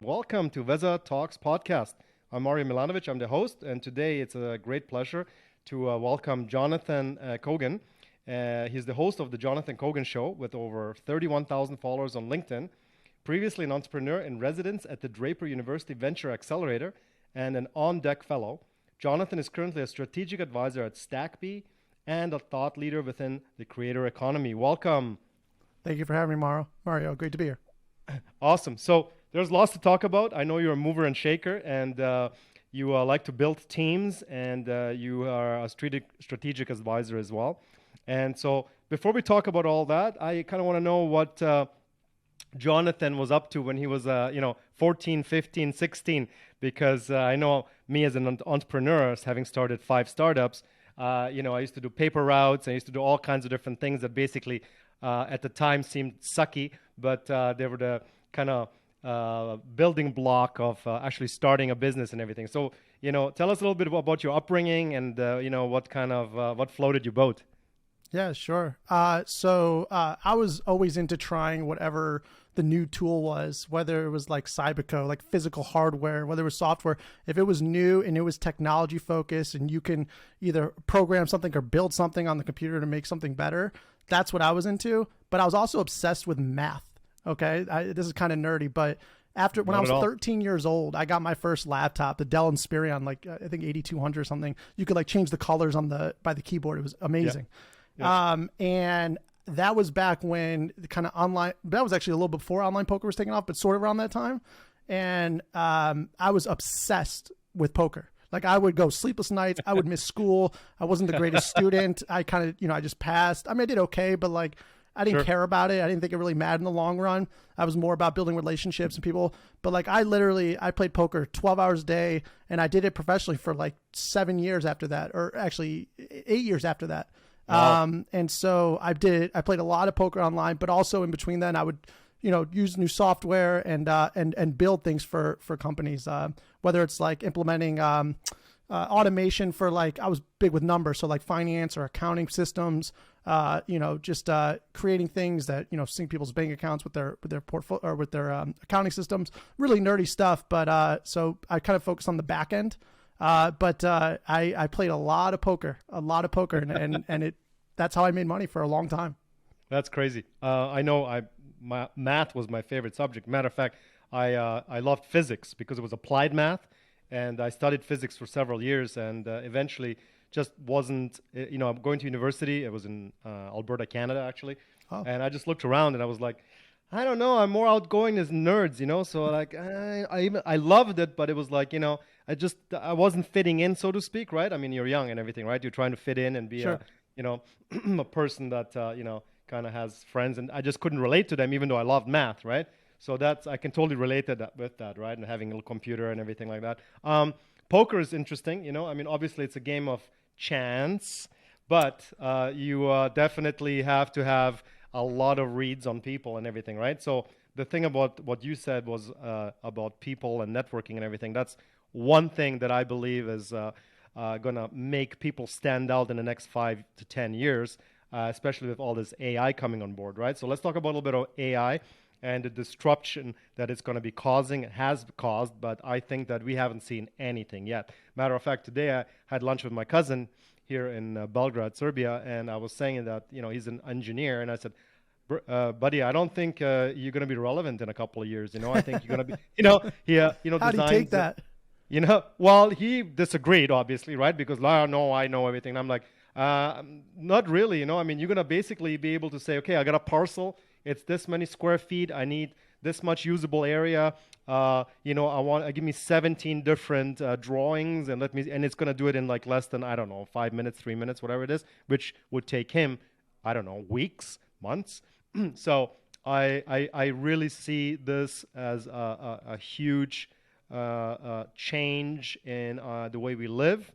Welcome to VezaTalks podcast. I'm Mario Milanovic. I'm the host, and today it's a great pleasure to welcome Jonathan Kogan. He's the host of the Jonathan Kogan Show with over 31,000 followers on LinkedIn. Previously an entrepreneur in residence at the Draper University Venture Accelerator and an on-deck fellow. Jonathan is currently a strategic advisor at Stackbee and a thought leader within the creator economy. Welcome. Thank you for having me, Mario. Great to be here. Awesome. So there's lots to talk about. I know you're a mover and shaker, and you like to build teams, and you are a strategic advisor as well. And so before we talk about all that, I kind of want to know what Jonathan was up to when he was 14, 15, 16, because I know me as an entrepreneur, having started 5 startups, I used to do paper routes. I used to do all kinds of different things that basically at the time seemed sucky, but they were the kind of building block of actually starting a business and everything. So, tell us a little bit about your upbringing and, what floated your boat. Yeah, sure. So I was always into trying whatever the new tool was, whether it was like Cyberco, like physical hardware, whether it was software. If it was new and it was technology focused and you can either program something or build something on the computer to make something better, that's what I was into. But I was also obsessed with math. Okay. This is kind of nerdy, but when I was 13 years old, I got my first laptop, the Dell Inspiron, like I think 8200 or something. You could like change the colors by the keyboard. It was amazing. Yeah. And that was back when the kind of online, that was actually a little before online poker was taking off, but sort of around that time. And I was obsessed with poker. Like I would go sleepless nights. I would miss school. I wasn't the greatest student. I kind of, I just passed. I mean, I did okay, but like I didn't care about it. I didn't think it really mattered in the long run. I was more about building relationships and people. But like I played poker 12 hours a day, and I did it professionally for like 7 years after that, or actually 8 years after that. Wow. And so I played a lot of poker online, but also in between then I would, use new software and build things for companies, whether it's like implementing, automation for like, I was big with numbers. So like finance or accounting systems, just creating things that, sync people's bank accounts with their portfolio or with their accounting systems, really nerdy stuff. But so I kind of focus on the back end. But I played a lot of poker, and that's how I made money for a long time. That's crazy. I know math was my favorite subject. Matter of fact, I loved physics because it was applied math, and I studied physics for several years, and eventually just wasn't, I'm going to university. It was in Alberta, Canada, actually. Oh. And I just looked around and I was like, I don't know, I'm more outgoing as nerds, so like I loved it, but it was like, I wasn't fitting in, so to speak, right? I mean, you're young and everything, right? You're trying to fit in and be sure. a person that, kind of has friends, and I just couldn't relate to them, even though I loved math, right? So I can totally relate to that with that, right? And having a little computer and everything like that. Poker is interesting, I mean, obviously it's a game of chance, but you definitely have to have a lot of reads on people and everything, right? So the thing about what you said was about people and networking and everything. That's one thing that I believe is going to make people stand out in the next 5 to 10 years, especially with all this AI coming on board, right? So let's talk about a little bit of AI and the disruption that it's going to be causing. It has caused, but I think that we haven't seen anything yet. Matter of fact, today I had lunch with my cousin here in Belgrade, Serbia, and I was saying that, he's an engineer, and I said, buddy, I don't think you're going to be relevant in a couple of years. I think you're going to be, How do you take that? Well, he disagreed, obviously, right? Because I know everything. And I'm like, not really, I mean, you're going to basically be able to say, okay, I got a parcel. It's this many square feet. I need this much usable area. Give me 17 different drawings, and it's going to do it in like less than, 5 minutes, 3 minutes, whatever it is, which would take him, weeks, months. So I really see this as a huge change in the way we live.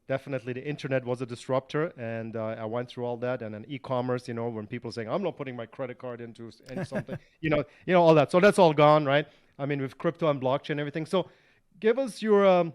Definitely the internet was a disruptor, and I went through all that. And then e-commerce, when people are saying, I'm not putting my credit card into something, all that. So that's all gone, right? I mean, with crypto and blockchain and everything. So give us your,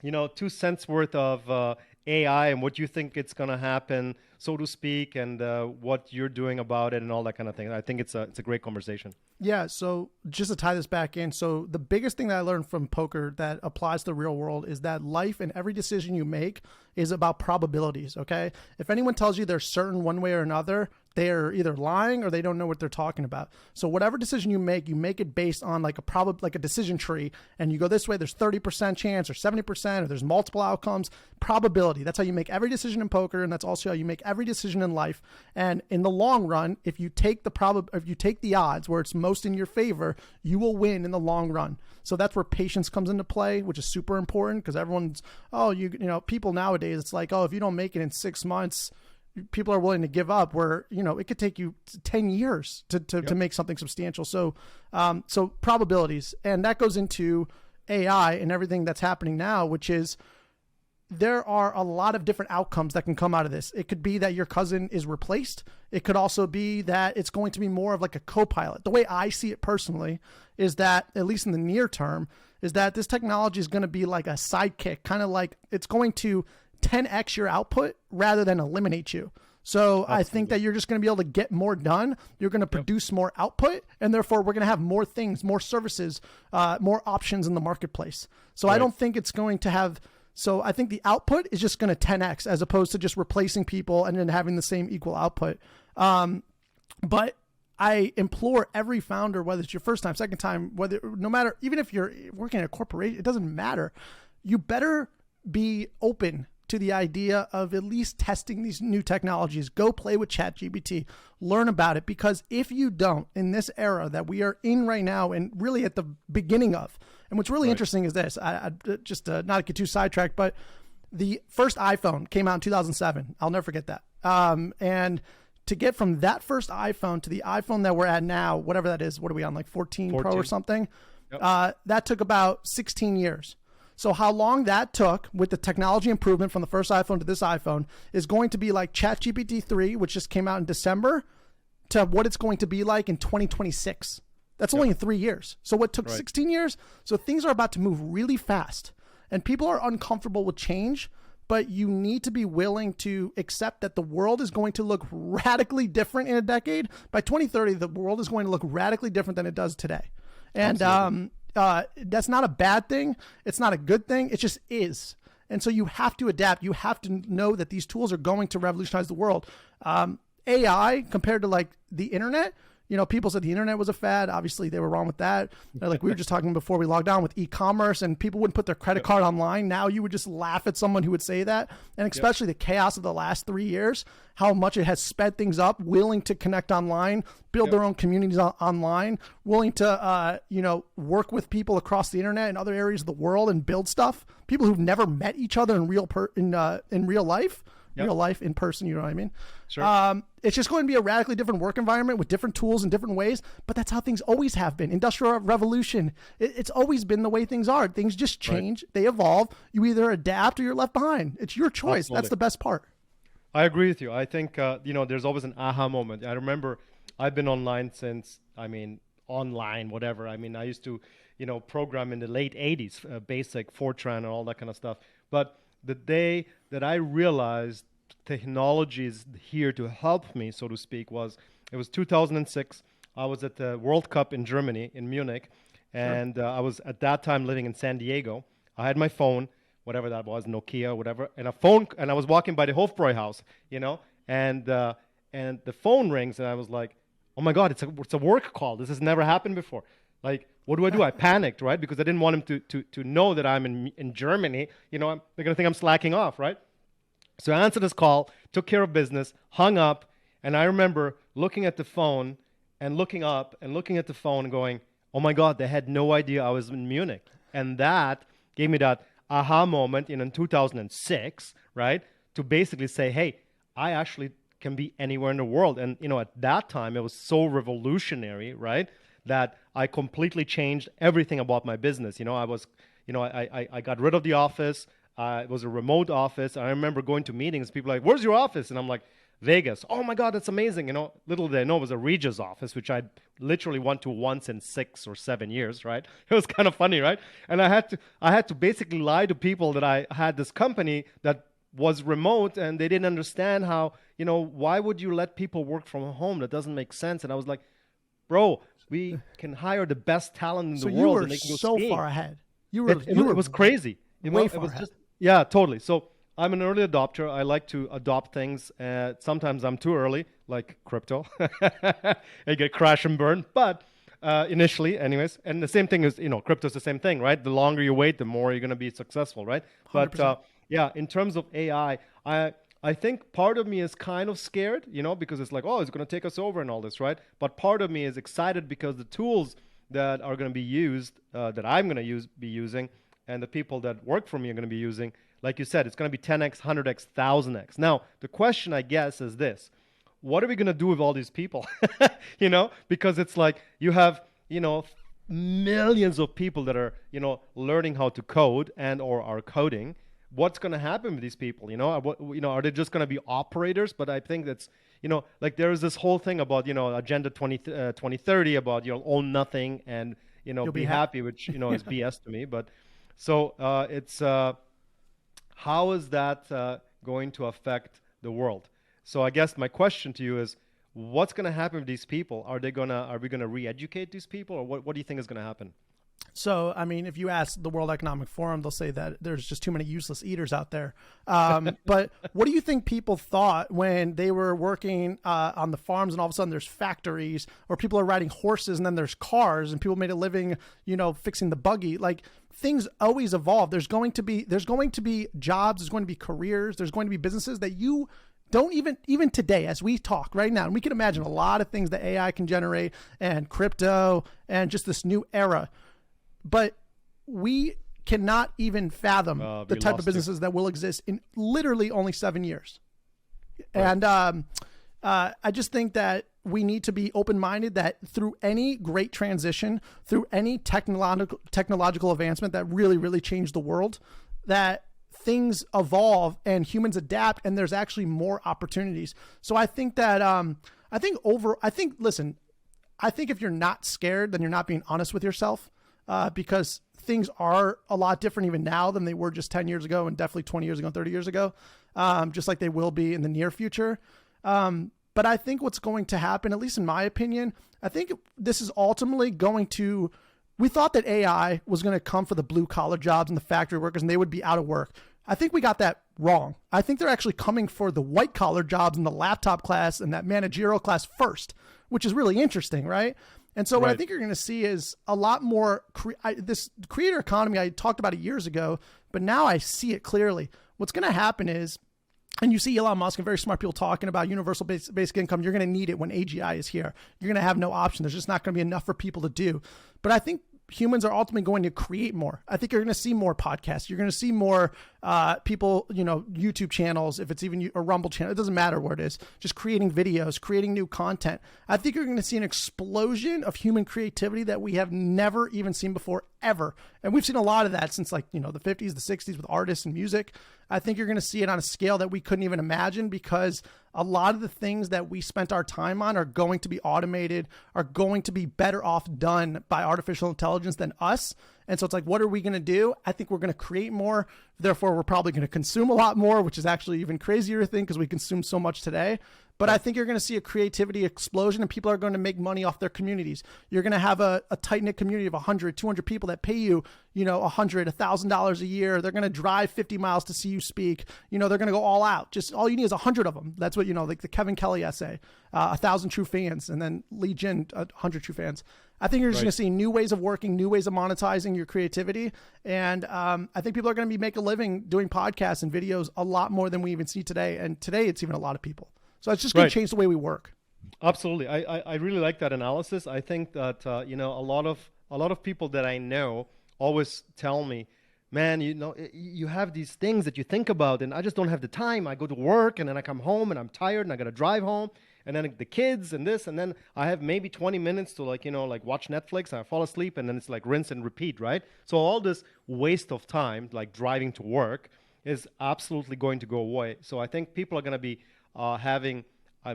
2 cents worth of AI and what you think it's going to happen, so to speak, and what you're doing about it and all that kind of thing. I think it's a great conversation. Yeah, so just to tie this back in, so the biggest thing that I learned from poker that applies to the real world is that life and every decision you make is about probabilities, okay? If anyone tells you they're certain one way or another, they're either lying or they don't know what they're talking about. So whatever decision you make it based on like a decision tree, and you go this way, there's 30% chance or 70%, or there's multiple outcomes. Probability. That's how you make every decision in poker, and that's also how you make every decision in life. And in the long run, if you take the odds where it's most in your favor, you will win in the long run. So that's where patience comes into play, which is super important, because everyone's, people nowadays, it's like, oh, if you don't make it in 6 months, people are willing to give up, where, it could take you 10 years to make something substantial. So, so probabilities, and that goes into AI and everything that's happening now, which is, there are a lot of different outcomes that can come out of this. It could be that your cousin is replaced. It could also be that it's going to be more of like a co-pilot. The way I see it personally is that, at least in the near term, is that this technology is going to be like a sidekick, kind of like it's going to 10x your output rather than eliminate you. So Absolutely. I think that you're just going to be able to get more done. You're going to produce more output, and therefore we're going to have more things, more services, more options in the marketplace. So right. I don't think it's going to have... So I think the output is just going to 10x as opposed to just replacing people and then having the same equal output. But I implore every founder, whether it's your first time, second time, no matter, even if you're working at a corporation, it doesn't matter. You better be open to the idea of at least testing these new technologies. Go play with ChatGPT, learn about it, because if you don't, in this era that we are in right now and really at the beginning of, and what's really interesting is this, I just not to get too sidetracked, but the first iPhone came out in 2007. I'll never forget that. And to get from that first iPhone to the iPhone that we're at now, whatever that is, what are we on, like 14 Pro or something? Yep. That took about 16 years. So how long that took with the technology improvement from the first iPhone to this iPhone is going to be like ChatGPT 3, which just came out in December, to what it's going to be like in 2026. That's only in 3 years. So what took 16 years? So things are about to move really fast, and people are uncomfortable with change, but you need to be willing to accept that the world is going to look radically different in a decade. By 2030, the world is going to look radically different than it does today. And that's not a bad thing. It's not a good thing. It just is. And so you have to adapt. You have to know that these tools are going to revolutionize the world. AI compared to like the internet, people said the internet was a fad. Obviously, they were wrong with that. Like we were just talking before we logged on with e-commerce, and people wouldn't put their credit card online. Now you would just laugh at someone who would say that. And especially the chaos of the last 3 years, how much it has sped things up, willing to connect online, build their own communities online, willing to, work with people across the internet and other areas of the world and build stuff. People who've never met each other in real life. Real life in person, you know what I mean? Sure. It's just going to be a radically different work environment with different tools in different ways, but that's how things always have been. Industrial revolution, it's always been the way things are. Things just change, they evolve. You either adapt or you're left behind. It's your choice. Absolutely. That's the best part. I agree with you. I think, there's always an aha moment. I remember I've been online since, whatever. I used to, program in the late 80s, basic Fortran and all that kind of stuff. But the day that I realized technology is here to help me, so to speak, it was 2006. I was at the World Cup in Germany, in Munich, and I was at that time living in San Diego. I had my phone, whatever that was, Nokia, whatever, and I was walking by the Hofbräuhaus, and the phone rings, and I was like, oh my God, it's a work call. This has never happened before. Like, what do? I panicked, right? Because I didn't want him to know that I'm in Germany. They're going to think I'm slacking off, right? So I answered this call, took care of business, hung up, and I remember looking at the phone and looking up and looking at the phone and going, oh my God, they had no idea I was in Munich. And that gave me that aha moment in 2006, right? To basically say, hey, I actually can be anywhere in the world. And, at that time, it was so revolutionary, right? That I completely changed everything about my business. I was, I got rid of the office. It was a remote office. I remember going to meetings. People were like, where's your office? And I'm like, Vegas. Oh my God, that's amazing. Little did I know it was a Regis office, which I literally went to once in 6 or 7 years, right? It was kind of funny, right? And I had to basically lie to people that I had this company that was remote and they didn't understand how, why would you let people work from home? That doesn't make sense. And I was like, bro, we can hire the best talent in So the you world were and they can go so skiing. far ahead. It was crazy. way It far was ahead. just, yeah, totally. So I'm an early adopter. I like to adopt things. Sometimes I'm too early, like crypto. I get crash and burn. But initially, anyways, and the same thing is, crypto is the same thing, right? The longer you wait, the more you're going to be successful, right? But 100%. yeah, in terms of AI, I think part of me is kind of scared, because it's like, oh, it's going to take us over and all this, right? But part of me is excited because the tools that are going to be used, that I'm going to be using, and the people that work for me are going to be using, like you said, it's going to be 10x, 100x, 1000x. Now, the question, I guess, is this. What are we going to do with all these people? Because it's like you have, millions of people that are, learning how to code and or are coding. What's going to happen with these people? Are they just going to be operators? But I think that's, like there's this whole thing about, Agenda 2030 about, own nothing and, You'll be be happy, which, is BS to me. But so it's, how is that going to affect the world? So I guess my question to you is, what's going to happen with these people? Are we going to re-educate these people, or what do you think is going to happen? So, I mean, if you ask the World Economic Forum, they'll say that there's just too many useless eaters out there. But what do you think people thought when they were working on the farms and all of a sudden there's factories, or people are riding horses and then there's cars and people made a living, fixing the buggy? Like, things always evolve. There's going to be jobs, there's going to be careers, there's going to be businesses that you don't even today, as we talk right now, and we can imagine a lot of things that AI can generate and crypto and just this new era. But we cannot even fathom the type of businesses that will exist in literally only 7 years. Right. And I just think that we need to be open-minded that through any great transition, through any technological advancement that really, really changed the world, that things evolve and humans adapt, and there's actually more opportunities. So I think that, listen, I think if you're not scared, then you're not being honest with yourself. Because things are a lot different even now than they were just 10 years ago and definitely 20 years ago, 30 years ago, just like they will be in the near future. But I think what's going to happen, at least in my opinion, I think this is ultimately going to, we thought that AI was going to come for the blue collar jobs and the factory workers and they would be out of work. I think we got that wrong. I think they're actually coming for the white collar jobs in the laptop class and that managerial class first, which is really interesting, right? And so what I think you're going to see is a lot more this creator economy I talked about it years ago, but now I see it clearly. What's going to happen is, and you see Elon Musk and very smart people talking about universal basic income. You're going to need it when AGI is here. You're going to have no option. There's just not going to be enough for people to do. But I think humans are ultimately going to create more. I think you're going to see more podcasts. You're going to see more people, YouTube channels, if it's even a Rumble channel, it doesn't matter where it is, just creating videos, creating new content. I think you're going to see an explosion of human creativity that we have never even seen before, ever. And we've seen a lot of that since the 50s, the 60s with artists and music. I think you're going to see it on a scale that we couldn't even imagine, because a lot of the things that we spent our time on are going to be automated, are going to be better off done by artificial intelligence than us. And so it's like, what are we going to do? I think we're going to create more. Therefore, we're probably going to consume a lot more, which is actually even crazier thing because we consume so much today. But I think you're going to see a creativity explosion and people are going to make money off their communities. You're going to have a tight-knit community of 100, 200 people that pay you, $100, $1,000 a year. They're going to drive 50 miles to see you speak. They're going to go all out. Just all you need is 100 of them. That's what, like the Kevin Kelly essay, 1,000 true fans, and then Lee Jin, 100 true fans. I think you're just going to see new ways of working, new ways of monetizing your creativity. And I think people are going to be making a living doing podcasts and videos a lot more than we even see today. And today it's even a lot of people. So it's just going to change the way we work. Absolutely. I really like that analysis. I think that, a lot of people that I know always tell me, man, you have these things that you think about and I just don't have the time. I go to work and then I come home and I'm tired and I got to drive home and then the kids and this, and then I have maybe 20 minutes to watch Netflix and I fall asleep and then it's like rinse and repeat, right? So all this waste of time, like driving to work, is absolutely going to go away. So I think people are going to be having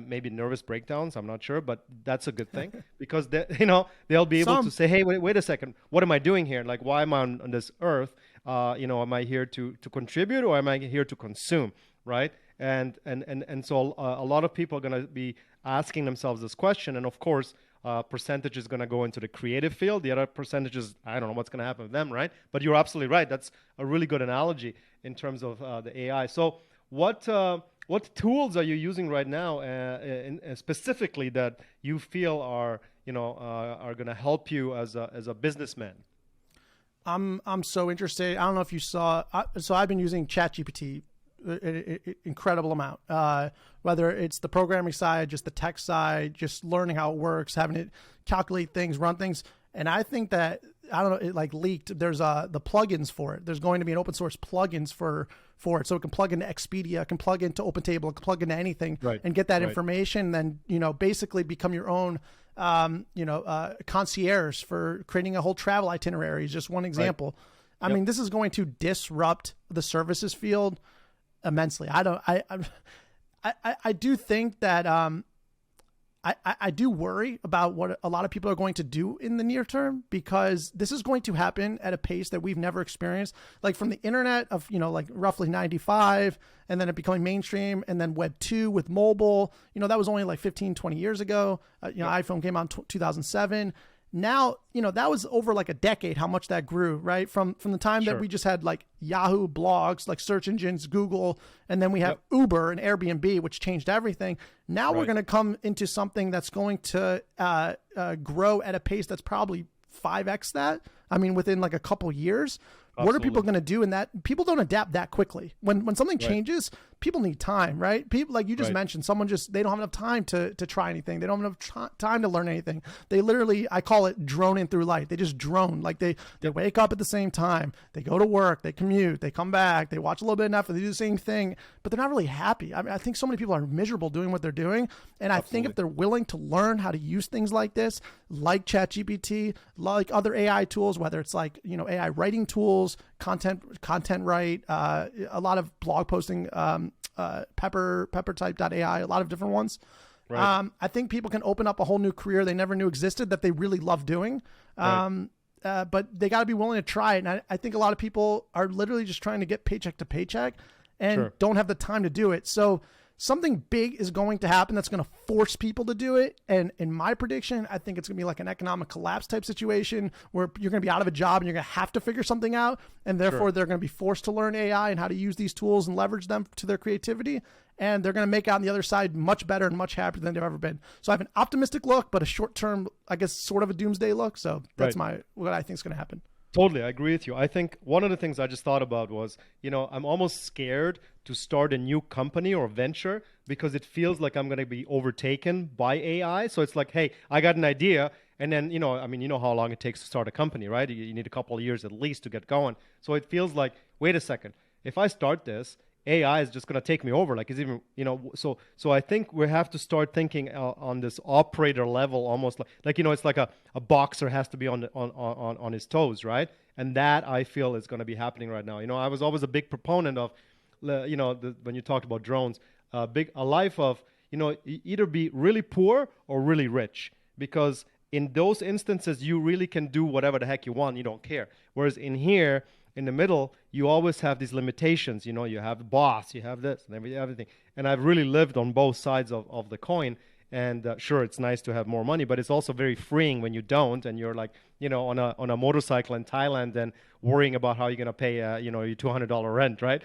maybe nervous breakdowns. I'm not sure, but that's a good thing because they'll be able to say, hey, wait a second, what am I doing here? Like, why am I on this earth? am I here to contribute, or am I here to consume, right? And so a lot of people are going to be asking themselves this question. And of course, percentage is going to go into the creative field. The other percentage is, I don't know what's going to happen with them, right? But you're absolutely right. That's a really good analogy in terms of the AI. So what tools are you using right now, specifically, that you feel are going to help you as a businessman? I'm so interested. I don't know if you saw. So I've been using ChatGPT an incredible amount. Whether it's the programming side, just the tech side, just learning how it works, having it calculate things, run things. And I think that, I don't know, it like leaked. There's the plugins for it. There's going to be an open source plugins for it, so it can plug into Expedia, it can plug into OpenTable, it can plug into anything, right, and get that right. information. Then basically become your own concierge for creating a whole travel itinerary is just one example. Right. I mean, this is going to disrupt the services field immensely. I do think that I do worry about what a lot of people are going to do in the near term, because this is going to happen at a pace that we've never experienced. Like from the internet of, like roughly 95, and then it becoming mainstream, and then Web 2 with mobile, that was only like 15, 20 years ago. iPhone came out in 2007. Now, that was over like a decade, how much that grew, right? From the time Sure. that we just had like Yahoo, blogs, like search engines, Google, and then we have Uber and Airbnb, which changed everything. Now we're going to come into something that's going to grow at a pace that's probably 5x that. I mean, within like a couple years. Absolutely. What are people going to do in that? People don't adapt that quickly. When something changes, people need time, right? People, like you just mentioned, they don't have enough time to try anything. They don't have enough time to learn anything. They literally, I call it droning through life. They just drone. Like they wake up at the same time. They go to work. They commute. They come back. They watch a little bit of Netflix. They do the same thing, but they're not really happy. I mean, I think so many people are miserable doing what they're doing. And I think if they're willing to learn how to use things like this, like ChatGPT, like other AI tools, whether it's like, AI writing tools, content write, a lot of blog posting, peppertype.ai, a lot of different ones. Right. I think people can open up a whole new career they never knew existed that they really love doing. But they got to be willing to try it. And I think a lot of people are literally just trying to get paycheck to paycheck and don't have the time to do it. So something big is going to happen that's going to force people to do it. And in my prediction, I think it's going to be like an economic collapse type situation where you're going to be out of a job and you're going to have to figure something out. And therefore, they're going to be forced to learn AI and how to use these tools and leverage them to their creativity. And they're going to make out on the other side much better and much happier than they've ever been. So I have an optimistic look, but a short-term, I guess, sort of a doomsday look. So that's what I think is going to happen. Totally, I agree with you. I think one of the things I just thought about was, I'm almost scared to start a new company or venture because it feels like I'm going to be overtaken by AI. So it's like, hey, I got an idea. And then, how long it takes to start a company, right? You need a couple of years at least to get going. So it feels like, wait a second, if I start this, AI is just going to take me over. Like, it's even, so I think we have to start thinking on this operator level, almost like it's like a boxer has to be on his toes, right? And that I feel is going to be happening right now. I was always a big proponent of, when you talked about drones, a life of, either be really poor or really rich, because in those instances, you really can do whatever the heck you want. You don't care. Whereas in here, in the middle, you always have these limitations. You have the boss, you have this and everything. And I've really lived on both sides of the coin. And sure, it's nice to have more money, but it's also very freeing when you don't. And you're like, on a motorcycle in Thailand and worrying about how you're going to pay, your $200 rent, right?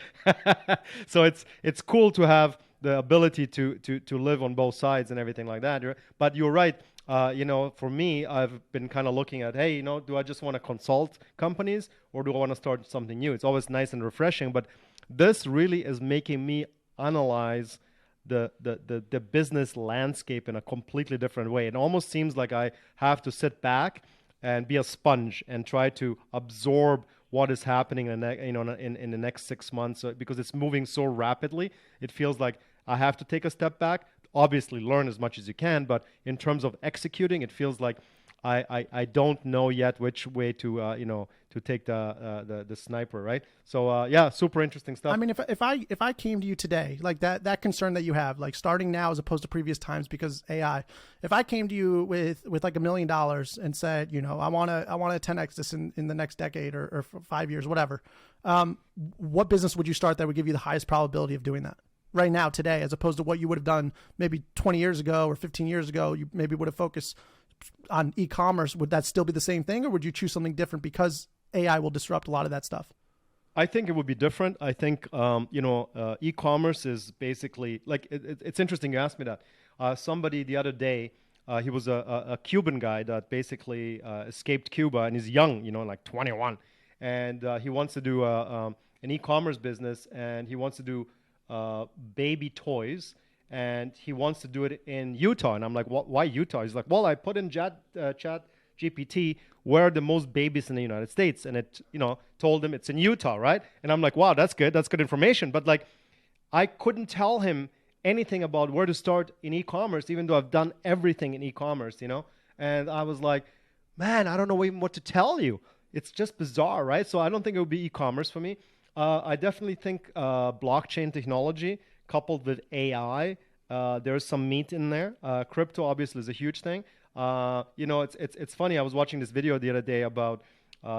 So it's cool to have the ability to live on both sides and everything like that. But you're right. For me, I've been kind of looking at, hey, do I just want to consult companies or do I want to start something new? It's always nice and refreshing, but this really is making me analyze the business landscape in a completely different way. It almost seems like I have to sit back and be a sponge and try to absorb what is happening in the next 6 months, because it's moving so rapidly. It feels like I have to take a step back. Obviously learn as much as you can, but in terms of executing, it feels like I don't know yet which way to to take the sniper, right? So yeah, super interesting stuff. I mean, if I came to you today, like that concern that you have, like starting now as opposed to previous times because AI, if I came to you with like $1 million and said, I want to 10x this in the next decade or 5 years, whatever, what business would you start that would give you the highest probability of doing that right now today, as opposed to what you would have done maybe 20 years ago or 15 years ago? You maybe would have focused on e-commerce. Would that still be the same thing, or would you choose something different because AI will disrupt a lot of that stuff? I think it would be different. I think e-commerce is basically like it's interesting you asked me that. Somebody the other day, he was a Cuban guy that basically escaped Cuba and he's young, like 21, and he wants to do an e-commerce business, and he wants to do baby toys, and he wants to do it in Utah. And I'm like, why Utah? He's like, well, I put in chat GPT where are the most babies in the United States, and it told him it's in Utah, right? And I'm like, wow, that's good information. But like, I couldn't tell him anything about where to start in e-commerce, even though I've done everything in e-commerce, and I was like, man, I don't know even what to tell you. It's just bizarre, right? So I don't think it would be e-commerce for me. I definitely think blockchain technology coupled with AI, there's some meat in there. Crypto obviously is a huge thing. It's funny. I was watching this video the other day about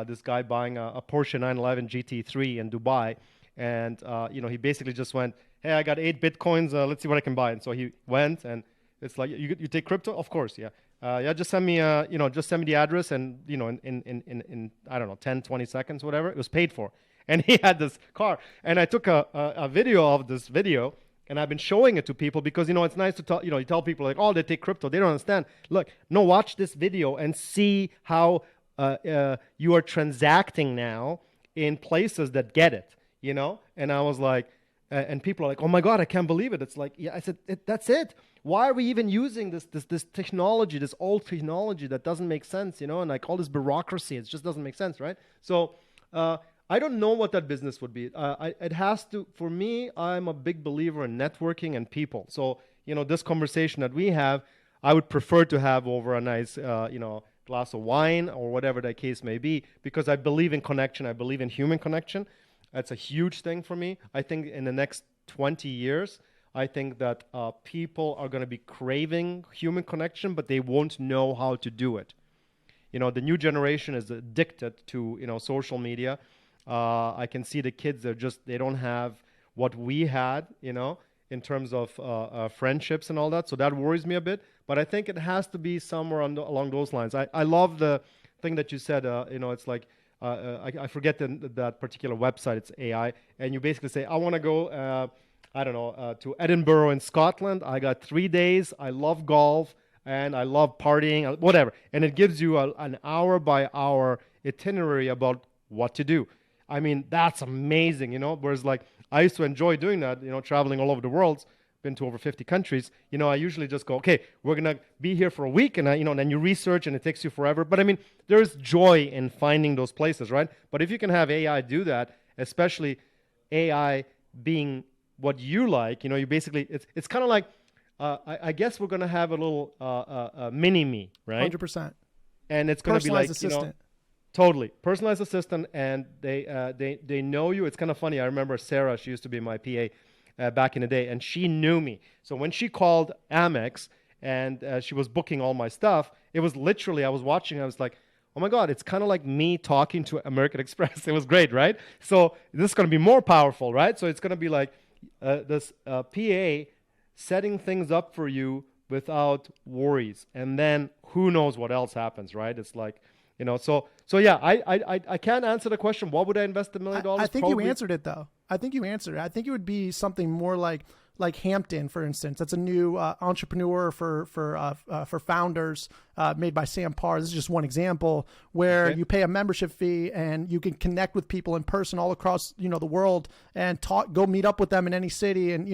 this guy buying a Porsche 911 GT3 in Dubai, and he basically just went, "Hey, I got 8 bitcoins. Let's see what I can buy." And so he went, and it's like, you take crypto, of course, yeah. Yeah, just send me the address, and in I don't know 10, 20 seconds, whatever. It was paid for. And he had this car. And I took a video of this video, and I've been showing it to people because, it's nice to tell, you tell people like, oh, they take crypto. They don't understand. Look, no, watch this video and see how you are transacting now in places that get it, And I was like, and people are like, oh my God, I can't believe it. It's like, yeah, I said, that's it. Why are we even using this technology, this old technology that doesn't make sense, and like all this bureaucracy, it just doesn't make sense, right? So, I don't know what that business would be. It has to, for me, I'm a big believer in networking and people. So, this conversation that we have, I would prefer to have over a nice, glass of wine or whatever the case may be, because I believe in connection. I believe in human connection. That's a huge thing for me. I think in the next 20 years, I think that people are going to be craving human connection, but they won't know how to do it. The new generation is addicted to, social media. I can see the kids, they don't have what we had, in terms of friendships and all that. So that worries me a bit. But I think it has to be somewhere along those lines. I love the thing that you said, it's like, I forget that particular website, it's AI. And you basically say, I want to go, to Edinburgh in Scotland. I got 3 days. I love golf and I love partying, whatever. And it gives you an hour by hour itinerary about what to do. I mean, that's amazing, Whereas, like, I used to enjoy doing that, traveling all over the world, been to over 50 countries. I usually just go, okay, we're going to be here for a week, and, then you research, and it takes you forever. But, I mean, there's joy in finding those places, right? But if you can have AI do that, especially AI being what you like, you basically, it's kind of like, I guess we're going to have a little mini-me, right? 100%. And it's going to be like, assistant. Totally. Personalized assistant, and they know you. It's kind of funny. I remember Sarah, she used to be my PA back in the day, and she knew me. So when she called Amex and she was booking all my stuff, it was literally, I was watching, I was like, oh my God, it's kind of like me talking to American Express. It was great, right? So this is going to be more powerful, right? So it's going to be like this PA setting things up for you without worries. And then who knows what else happens, right? It's like, so yeah, I can't answer the question. What would I invest $1 million? I think you answered it though. I think you answered it. I think it would be something more like Hampton, for instance. That's a new entrepreneur for founders made by Sam Parr. This is just one example where you pay a membership fee and you can connect with people in person all across the world and go meet up with them in any city and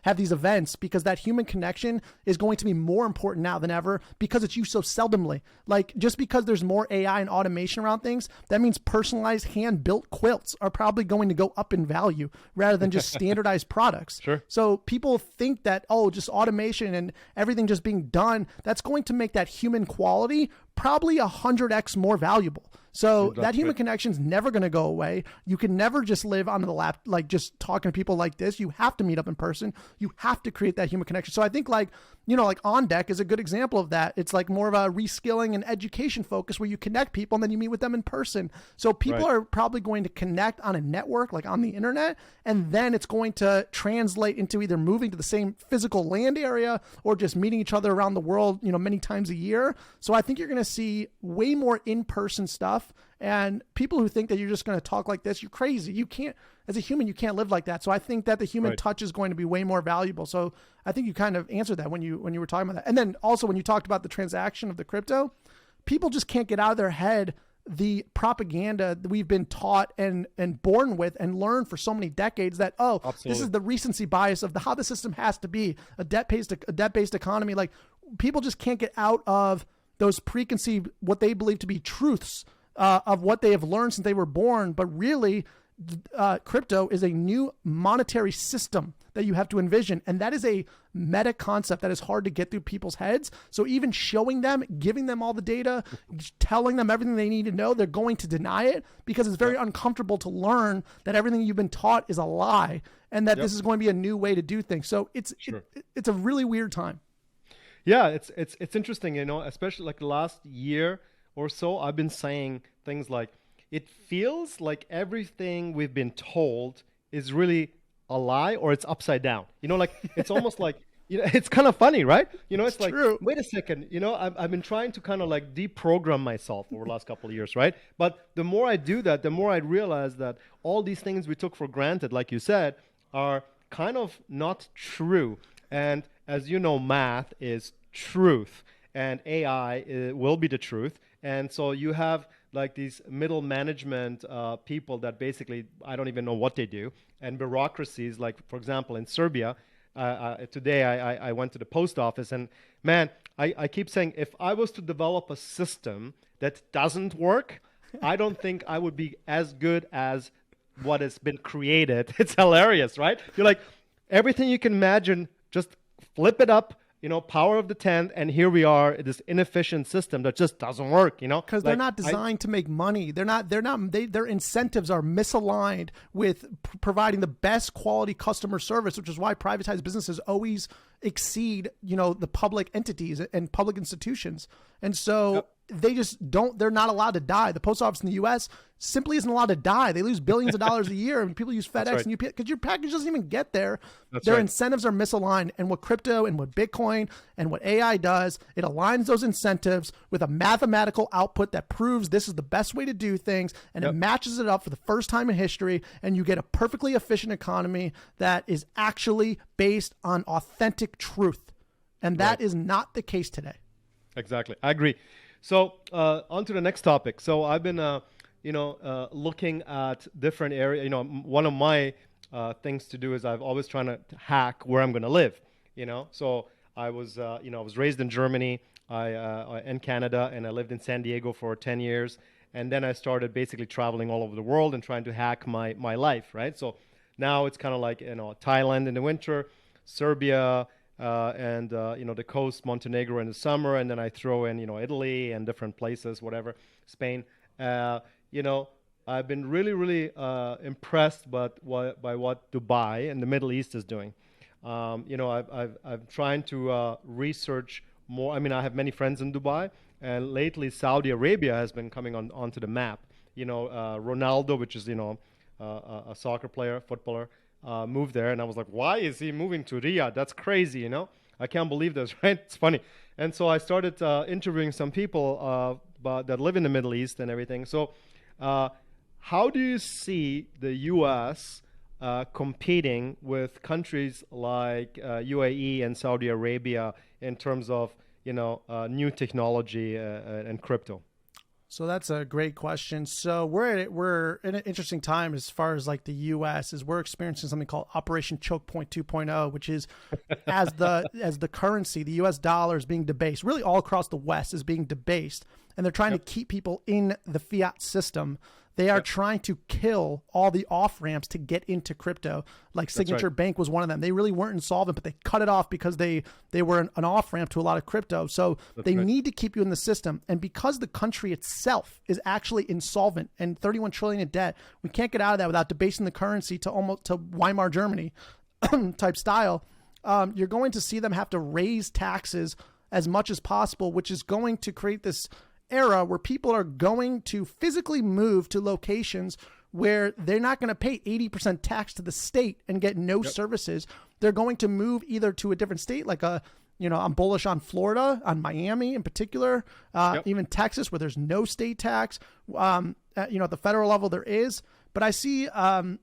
have these events, because that human connection is going to be more important now than ever because it's used so seldomly. Like, just because there's more AI and automation around things, that means personalized hand-built quilts are probably going to go up in value rather than just standardized products. Sure. So people think that, just automation and everything just being done, that's going to make that human quality probably 100x more valuable. So That's that human right. connection is never going to go away. You can never just live on the lap, like just talking to people like this. You have to meet up in person. You have to create that human connection. So I think like, like On Deck is a good example of that. It's like more of a reskilling and education focus where you connect people and then you meet with them in person. So people Right. are probably going to connect on a network, like on the internet, and then it's going to translate into either moving to the same physical land area or just meeting each other around the world, many times a year. So I think you're going to see way more in-person stuff. And people who think that you're just going to talk like this, you're crazy. You can't, as a human, you can't live like that. So I think that the human Right. touch is going to be way more valuable. So I think you kind of answered that when you were talking about that. And then also when you talked about the transaction of the crypto, people just can't get out of their head the propaganda that we've been taught and born with and learned for so many decades that, this Absolutely. is the recency bias of how the system has to be, a debt-based economy. Like, people just can't get out of those preconceived, what they believe to be truths of what they have learned since they were born. But really, crypto is a new monetary system that you have to envision. And that is a meta concept that is hard to get through people's heads. So even showing them, giving them all the data, telling them everything they need to know, they're going to deny it because it's very uncomfortable to learn that everything you've been taught is a lie and that this is going to be a new way to do things. So it's a really weird time. Yeah, it's interesting, especially like the last year or so, I've been saying things like, it feels like everything we've been told is really a lie or it's upside down. Like it's almost like, it's kind of funny, right? It's like, true. wait a second, I've been trying to kind of like deprogram myself over the last couple of years, right? But the more I do that, the more I realize that all these things we took for granted, like you said, are kind of not true. And as you know, math is truth and AI will be the truth. And so you have like these middle management people that basically, I don't even know what they do. And bureaucracies, like, for example, in Serbia, today I went to the post office and man, I keep saying, if I was to develop a system that doesn't work, I don't think I would be as good as what has been created. It's hilarious, right? You're like, everything you can imagine, just flip it up, power of the 10th, and here we are, this inefficient system that just doesn't work, Because they're not designed to make money. Their incentives are misaligned with providing the best quality customer service, which is why privatized businesses always exceed, the public entities and public institutions. And so they just they're not allowed to die. The post office in the US simply isn't allowed to die. They lose billions of dollars a year and people use FedEx and UPS because your package doesn't even get there. Their incentives are misaligned. And what crypto and what Bitcoin and what AI does, it aligns those incentives with a mathematical output that proves this is the best way to do things. And it matches it up for the first time in history. And you get a perfectly efficient economy that is actually based on authentic truth. And that is not the case today. Exactly. I agree. So on to the next topic. So I've been, looking at different areas. One of my things to do is I've always trying to hack where I'm going to live. So I was, I was raised in Germany, in Canada, and I lived in San Diego for 10 years. And then I started basically traveling all over the world and trying to hack my life, right? So now it's kind of like, Thailand in the winter, Serbia, and the coast, Montenegro in the summer, and then I throw in Italy and different places, whatever, Spain. I've been really impressed by what Dubai and the Middle East is doing. I'm trying to research more. I mean, I have many friends in Dubai, and lately Saudi Arabia has been coming onto the map. Ronaldo, which is a soccer player, footballer, moved there, and I was like, why is he moving to Riyadh? That's crazy, I can't believe this, right? It's funny. And so I started interviewing some people that live in the Middle East and everything. So how do you see the U.S. Competing with countries like UAE and Saudi Arabia in terms of new technology and crypto? So that's a great question. So we're in an interesting time as far as like the U.S. is we're experiencing something called Operation Choke Point 2.0, which is as the currency, the U.S. dollar is being debased. Really, all across the West is being debased, and they're trying to keep people in the fiat system They are trying to kill all the off ramps to get into crypto. Like Signature Bank was one of them. They really weren't insolvent, but they cut it off because they were an off ramp to a lot of crypto. So they need to keep you in the system. And because the country itself is actually insolvent and 31 trillion in debt, we can't get out of that without debasing the currency to almost to Weimar Germany type style. You're going to see them have to raise taxes as much as possible, which is going to create this era where people are going to physically move to locations where they're not going to pay 80% tax to the state and get no services. They're going to move either to a different state, like I'm bullish on Florida, on Miami in particular, even Texas, where there's no state tax. At the federal level there is, but I see the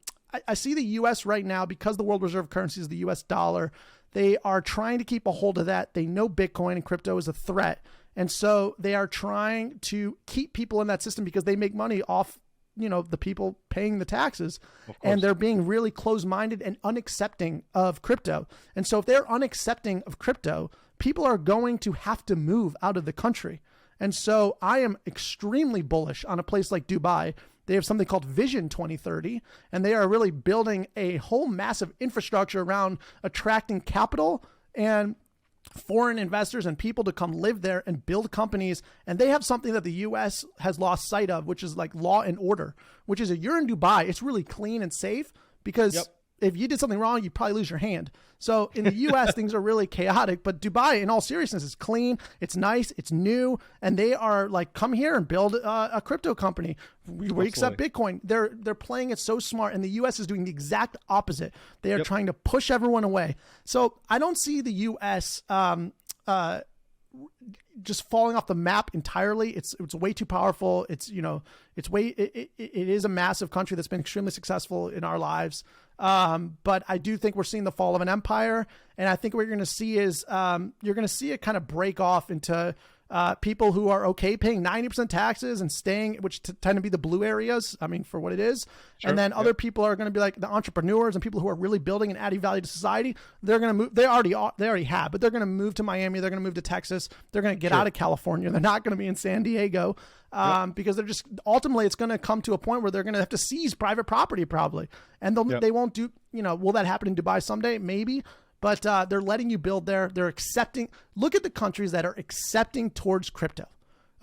U.S. right now, because the world reserve currency is the U.S. dollar. They are trying to keep a hold of that. They know Bitcoin and crypto is a threat. And so they are trying to keep people in that system because they make money off, the people paying the taxes. And they're being really closed-minded and unaccepting of crypto. And so if they're unaccepting of crypto, people are going to have to move out of the country. And so I am extremely bullish on a place like Dubai. They have something called Vision 2030, and they are really building a whole massive infrastructure around attracting capital and foreign investors and people to come live there and build companies. And they have something that the U.S. has lost sight of, which is like law and order, which is if you're in Dubai, it's really clean and safe because if you did something wrong, you'd probably lose your hand. So in the U.S., things are really chaotic, but Dubai, in all seriousness, is clean. It's nice. It's new. And they are like, come here and build a crypto company. We accept Bitcoin. They're playing it so smart. And the U.S. is doing the exact opposite. They are trying to push everyone away. So I don't see the U.S. Just falling off the map entirely. It's way too powerful. It is a massive country that's been extremely successful in our lives. But I do think we're seeing the fall of an empire. And I think what you're going to see is, you're going to see it kind of break off into, people who are okay paying 90% taxes and staying, which tend to be the blue areas. I mean, for what it is. Sure. And then other people are going to be like the entrepreneurs and people who are really building and adding value to society. They're going to move. They already have, but they're going to move to Miami. They're going to move to Texas. They're going to get out of California. They're not going to be in San Diego. Because they're just ultimately it's going to come to a point where they're going to have to seize private property probably. And they won't do, will that happen in Dubai someday? Maybe. But they're letting you build there. They're accepting. Look at the countries that are accepting towards crypto.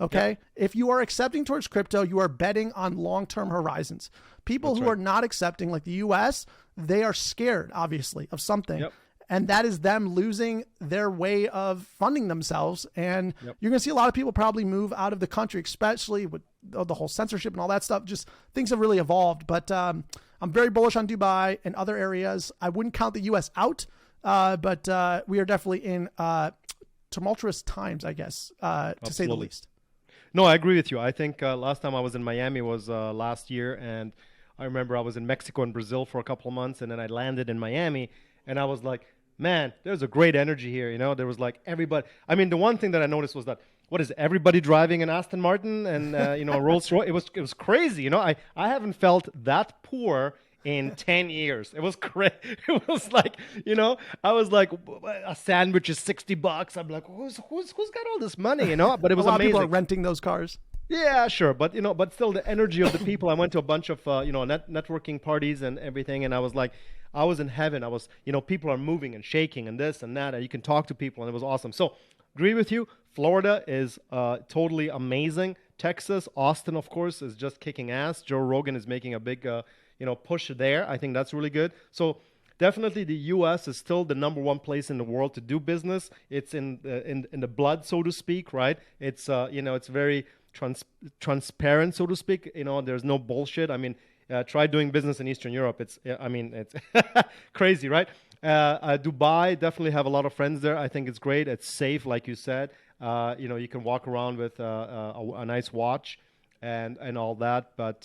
Okay. Yep. If you are accepting towards crypto, you are betting on long-term horizons. People who are not accepting, like the U.S., they are scared, obviously, of something. Yep. And that is them losing their way of funding themselves. And you're going to see a lot of people probably move out of the country, especially with the whole censorship and all that stuff. Just things have really evolved. But I'm very bullish on Dubai and other areas. I wouldn't count the U.S. out, but we are definitely in tumultuous times, I guess, to say the least. No, I agree with you. I think last time I was in Miami was last year. And I remember I was in Mexico and Brazil for a couple of months. And then I landed in Miami. And I was like, man, there's a great energy here. There was like everybody. I mean, the one thing that I noticed was that, what is everybody driving an Aston Martin and, a Rolls Royce? It was crazy. I haven't felt that poor in 10 years. It was crazy. It was like, I was like, a sandwich is $60. I'm like, who's got all this money, But it was a lot amazing. Of people are renting those cars. Yeah, sure. But, but still the energy of the people. I went to a bunch of, networking parties and everything. And I was like, I was in heaven. I was, people are moving and shaking and this and that. And you can talk to people and it was awesome. So agree with you. Florida is totally amazing. Texas, Austin, of course, is just kicking ass. Joe Rogan is making a big, push there. I think that's really good. So definitely the U.S. is still the number one place in the world to do business. It's in the blood, so to speak, right? It's, it's very transparent, so to speak. There's no bullshit. I mean, try doing business in Eastern Europe. It's crazy, right? Dubai, definitely have a lot of friends there. I think it's great. It's safe, like you said. You can walk around with a nice watch and all that. But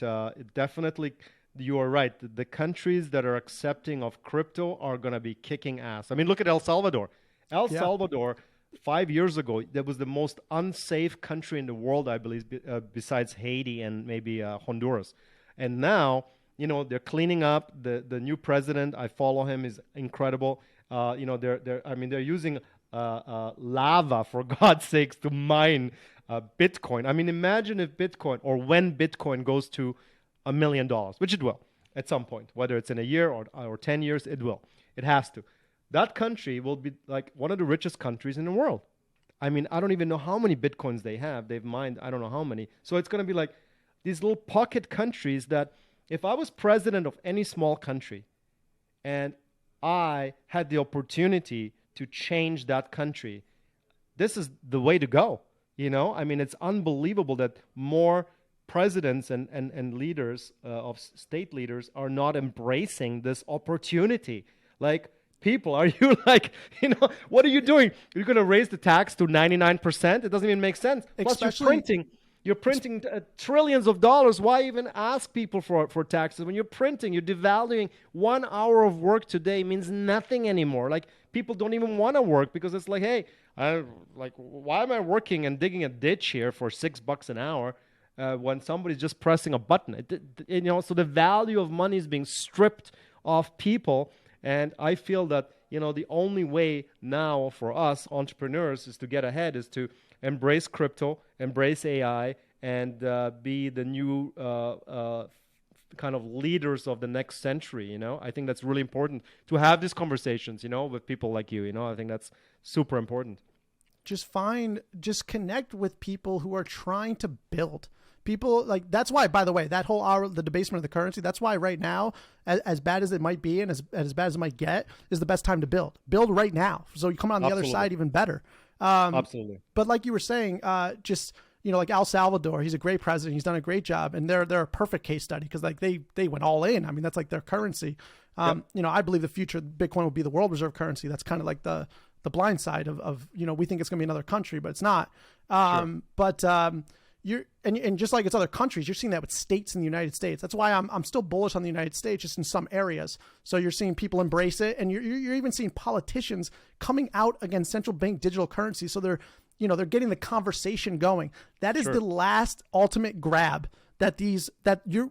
definitely, you are right. The countries that are accepting of crypto are going to be kicking ass. I mean, look at El Salvador. El Salvador, 5 years ago, that was the most unsafe country in the world, I believe, besides Haiti and maybe Honduras. And now, they're cleaning up. The new president, I follow him, is incredible. They're using lava, for God's sakes, to mine Bitcoin. I mean, imagine if Bitcoin, or when Bitcoin goes to $1 million, which it will at some point, whether it's in a year or 10 years, it will. It has to. That country will be like one of the richest countries in the world. I mean, I don't even know how many Bitcoins they have. They've mined, I don't know how many. So it's going to be like these little pocket countries that if I was president of any small country and I had the opportunity to change that country, this is the way to go. You know, I mean, it's unbelievable that more presidents and leaders of state leaders are not embracing this opportunity. Like, people, are you like, you know, what are you doing? You're going to raise the tax to 99%? It doesn't even make sense. Plus, you're printing trillions of dollars. Why even ask people for taxes? When you're printing, you're devaluing 1 hour of work today means nothing anymore. Like, people don't even want to work because it's like, hey, why am I working and digging a ditch here for $6 an hour when somebody's just pressing a button? You know, so the value of money is being stripped off people. And I feel that, you know, the only way now for us entrepreneurs is to get ahead, is to embrace crypto, embrace AI, and be the new kind of leaders of the next century. You know, I think that's really important to have these conversations, you know, with people like you. You know, I think that's super important. Just connect with people who are trying to build. People like, that's why, by the way, that whole hour, the debasement of the currency, that's why right now, as bad as it might be and as bad as it might get, is the best time to build right now. So you come out on the other side even better. Absolutely. But like you were saying, you know, like El Salvador, he's a great president. He's done a great job. And they're a perfect case study because like they went all in. I mean, that's like their currency. You know, I believe the future Bitcoin will be the world reserve currency. That's kind of like the blind side of, you know, we think it's going to be another country, but it's not. But and just like it's other countries, you're seeing that with states in the United States. That's why I'm still bullish on the United States, just in some areas. So you're seeing people embrace it, and you're even seeing politicians coming out against central bank digital currency. So they're getting the conversation going. That is the last ultimate grab that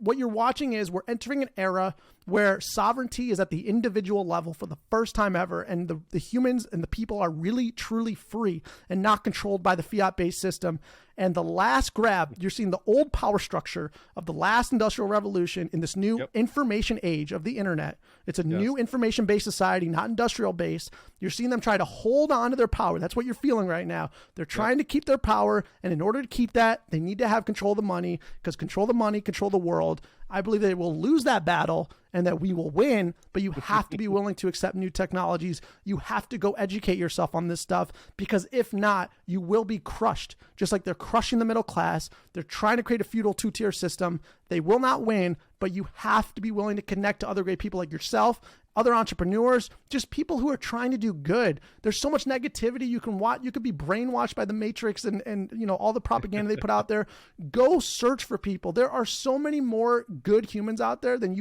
what you're watching is we're entering an era where sovereignty is at the individual level for the first time ever. And the humans and the people are really, truly free and not controlled by the fiat-based system. And the last grab, you're seeing the old power structure of the last industrial revolution in this new information age of the internet. It's a new information-based society, not industrial-based. You're seeing them try to hold on to their power. That's what you're feeling right now. They're trying to keep their power. And in order to keep that, they need to have control of the money, because control the money, control the world. I believe they will lose that battle and that we will win, but you have to be willing to accept new technologies. You have to go educate yourself on this stuff, because if not, you will be crushed. Just like they're crushing the middle class. They're trying to create a feudal two-tier system. They will not win, but you have to be willing to connect to other great people like yourself, other entrepreneurs, just people who are trying to do good. There's so much negativity you can watch. You could be brainwashed by the Matrix and you know, all the propaganda they put out there. Go search for people. There are so many more good humans out there than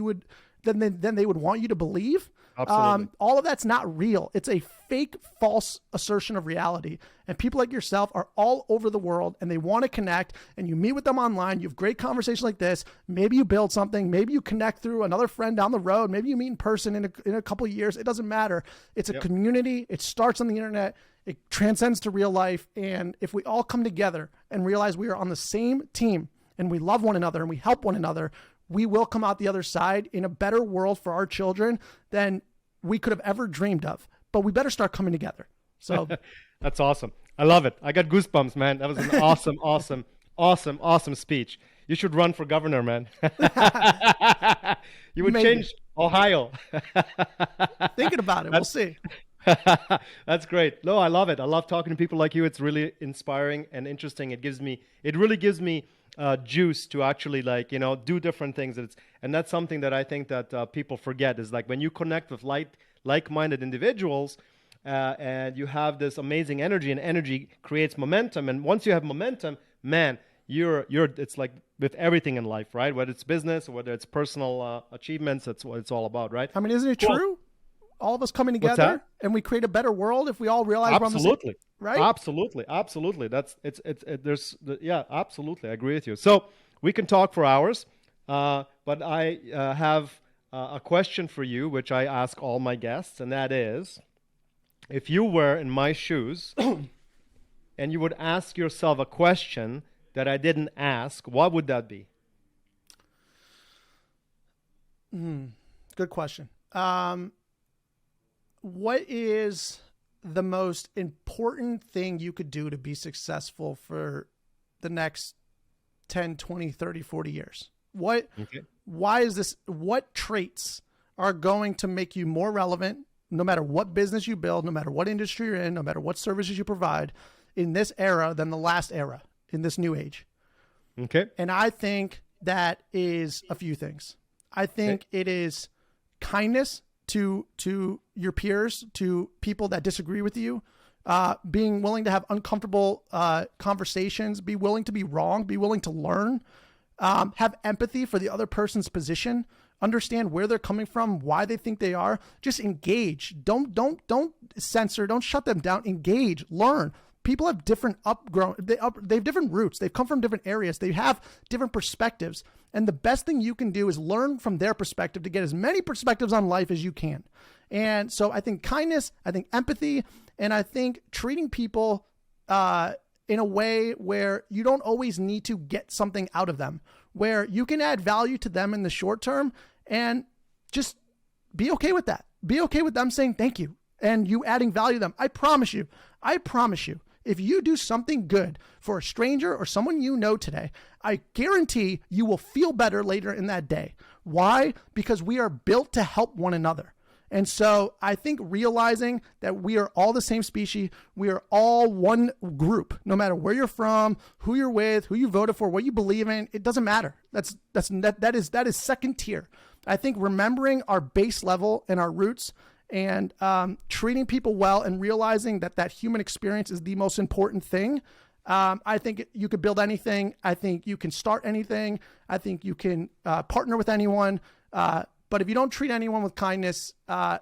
they would want you to believe. Absolutely. All of that's not real. It's a fake, false assertion of reality. And people like yourself are all over the world, and they want to connect, and you meet with them online. You have great conversations like this. Maybe you build something. Maybe you connect through another friend down the road. Maybe you meet in person in a couple of years. It doesn't matter. It's a community. It starts on the internet. It transcends to real life. And if we all come together and realize we are on the same team and we love one another and we help one another, we will come out the other side in a better world for our children than we could have ever dreamed of. But we better start coming together. So that's awesome. I love it. I got goosebumps, man. That was an awesome speech. You should run for governor, man. You would change Ohio. Thinking about it. We'll see. That's great. No, I love it. I love talking to people like you. It's really inspiring and interesting. It really gives me juice to actually, like, you know, do different things. And that's something that I think that people forget, is like when you connect with like-minded individuals and you have this amazing energy, and energy creates momentum. And once you have momentum, man, it's like with everything in life, right? Whether it's business or whether it's personal achievements, that's what it's all about, right? I mean, isn't it true? All of us coming together and we create a better world if we all realize we're on the same, right? Absolutely. Absolutely. Absolutely. I agree with you. So we can talk for hours, but I have a question for you, which I ask all my guests, and that is, if you were in my shoes and you would ask yourself a question that I didn't ask, what would that be? Good question. What is the most important thing you could do to be successful for the next 10, 20, 30, 40 years? Why is this? What traits are going to make you more relevant, no matter what business you build, no matter what industry you're in, no matter what services you provide in this era than the last era, in this new age? Okay. And I think that is a few things. I think it is kindness to your peers, to people that disagree with you, being willing to have uncomfortable conversations, be willing to be wrong, be willing to learn, have empathy for the other person's position, understand where they're coming from, why they think they are. Just engage. Don't censor. Don't shut them down. Engage. Learn. People have different they have different roots. They've come from different areas. They have different perspectives. And the best thing you can do is learn from their perspective to get as many perspectives on life as you can. And so I think kindness, I think empathy, and I think treating people in a way where you don't always need to get something out of them, where you can add value to them in the short term and just be okay with that. Be okay with them saying thank you and you adding value to them. I promise you, if you do something good for a stranger or someone you know today, I guarantee you will feel better later in that day. Why? Because we are built to help one another. And so I think realizing that we are all the same species, we are all one group, no matter where you're from, who you're with, who you voted for, what you believe in, it doesn't matter. That is second tier. I think remembering our base level and our roots and treating people well and realizing that human experience is the most important thing. I think you could build anything. I think you can start anything. I think you can partner with anyone. But if you don't treat anyone with kindness,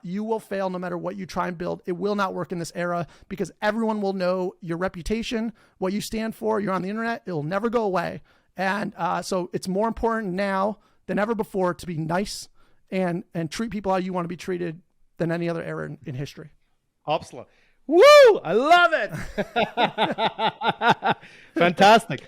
you will fail no matter what you try and build. It will not work in this era because everyone will know your reputation, what you stand for. You're on the internet. It'll never go away. And so it's more important now than ever before to be nice and treat people how you want to be treated than any other era in history. Absolutely. Woo! I love it. Fantastic.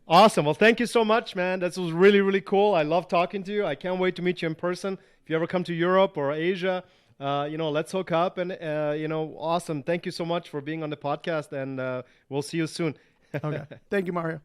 Awesome. Well, thank you so much, man. This was really, really cool. I love talking to you. I can't wait to meet you in person. If you ever come to Europe or Asia, let's hook up and, awesome. Thank you so much for being on the podcast and we'll see you soon. Okay. Thank you, Mario.